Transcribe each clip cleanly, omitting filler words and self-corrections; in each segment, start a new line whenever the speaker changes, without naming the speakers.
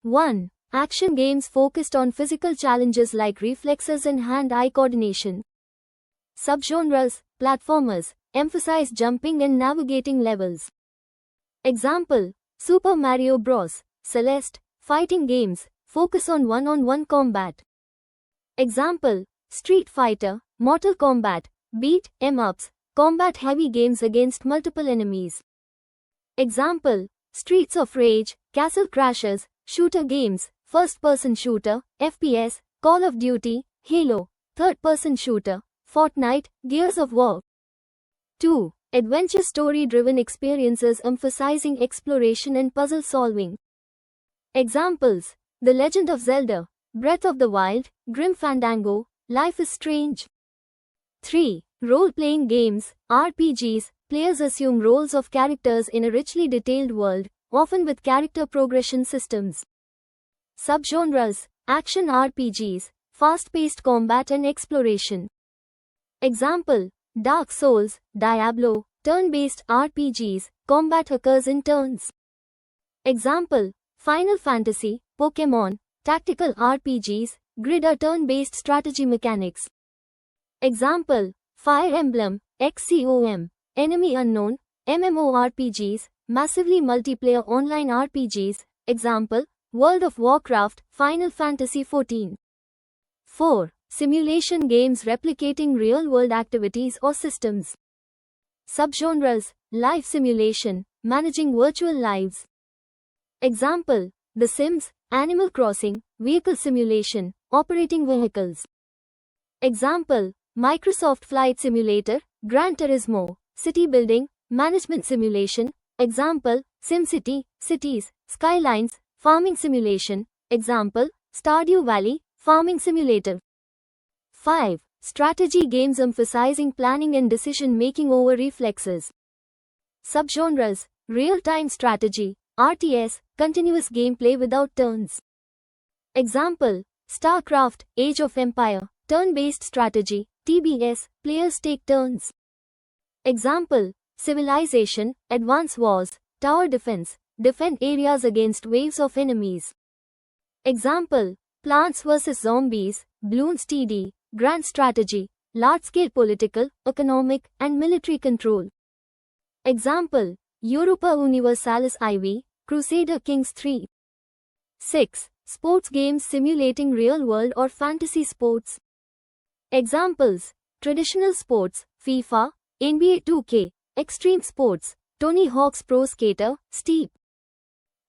1. Action games focused on physical challenges like reflexes and hand-eye coordination. Subgenres, platformers, emphasize jumping and navigating levels. Example, Super Mario Bros., Celeste, fighting games, focus on one-on-one combat. Example, Street Fighter, Mortal Kombat, beat 'em ups, combat-heavy games against multiple enemies. Example, Streets of Rage, Castle Crashers, shooter games, first-person shooter, FPS, Call of Duty, Halo, third-person shooter, Fortnite, Gears of War. 2. Adventure story-driven experiences emphasizing exploration and puzzle solving. Examples, The Legend of Zelda, Breath of the Wild, Grim Fandango, Life is Strange. 3. Role-playing games, RPGs, players assume roles of characters in a richly detailed world, often with character progression systems. Subgenres, action RPGs, fast-paced combat and exploration. Example, Dark Souls, Diablo, turn-based RPGs, combat occurs in turns. Example, Final Fantasy, Pokémon, tactical RPGs, grid or turn-based strategy mechanics. Example, Fire Emblem, XCOM, Enemy Unknown, MMORPGs, massively multiplayer online RPGs. Example, World of Warcraft, Final Fantasy XIV. 4. Simulation games replicating real-world activities or systems. Subgenres, life simulation, managing virtual lives. Example, The Sims, Animal Crossing, vehicle simulation, operating vehicles. Example, Microsoft Flight Simulator, Gran Turismo, city building, management simulation. Example, SimCity, cities, skylines, farming simulation. Example, Stardew Valley, farming simulator. 5. Strategy games emphasizing planning and decision-making over reflexes. Subgenres, real-time strategy, RTS, continuous gameplay without turns. Example, StarCraft, Age of Empire, turn-based strategy, TBS, players take turns. Example, Civilization, Advance Wars, tower defense, defend areas against waves of enemies. Example, Plants vs. Zombies, Bloons TD, grand strategy, large-scale political, economic, and military control. Example, Europa Universalis IV, Crusader Kings 3. 6. Sports games simulating real-world or fantasy sports. Examples, traditional sports, FIFA, NBA 2K, extreme sports, Tony Hawk's Pro Skater, Steep.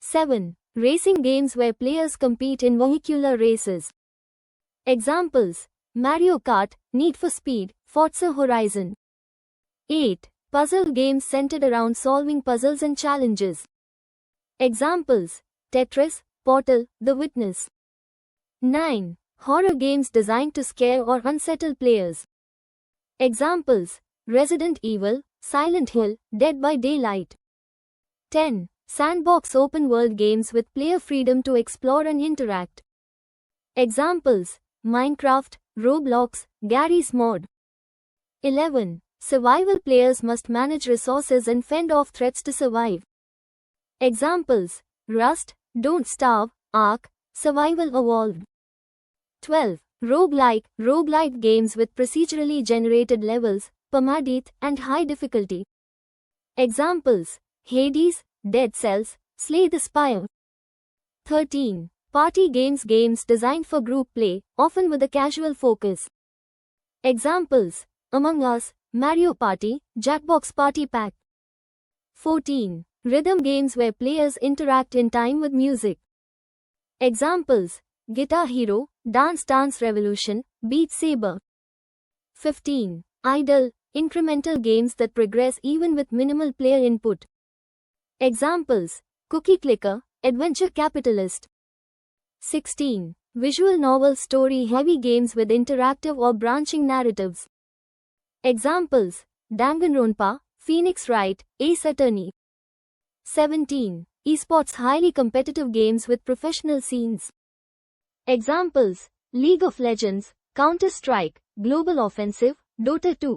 7. Racing games where players compete in vehicular races. Examples, Mario Kart, Need for Speed, Forza Horizon. 8. Puzzle games centered around solving puzzles and challenges. Examples, Tetris, Portal, The Witness. 9. Horror games designed to scare or unsettle players. Examples, Resident Evil, Silent Hill, Dead by Daylight. 10. Sandbox open-world games with player freedom to explore and interact. Examples, Minecraft, Roblox, Garry's Mod. 11. Survival players must manage resources and fend off threats to survive. Examples, Rust, Don't Starve, Ark, Survival Evolved. 12. Roguelike games with procedurally generated levels, permadeath, and high difficulty. Examples, Hades, Dead Cells, Slay the Spire. 13. Party games designed for group play, often with a casual focus. Examples, Among Us, Mario Party, Jackbox Party Pack. 14. Rhythm games where players interact in time with music. Examples, Guitar Hero, Dance Dance Revolution, Beat Saber. 15. Idle, incremental games that progress even with minimal player input. Examples, Cookie Clicker, Adventure Capitalist. 16. Visual novel story-heavy games with interactive or branching narratives. Examples, Danganronpa, Phoenix Wright, Ace Attorney. 17. Esports highly competitive games with professional scenes. Examples, League of Legends, Counter-Strike, Global Offensive, Dota 2.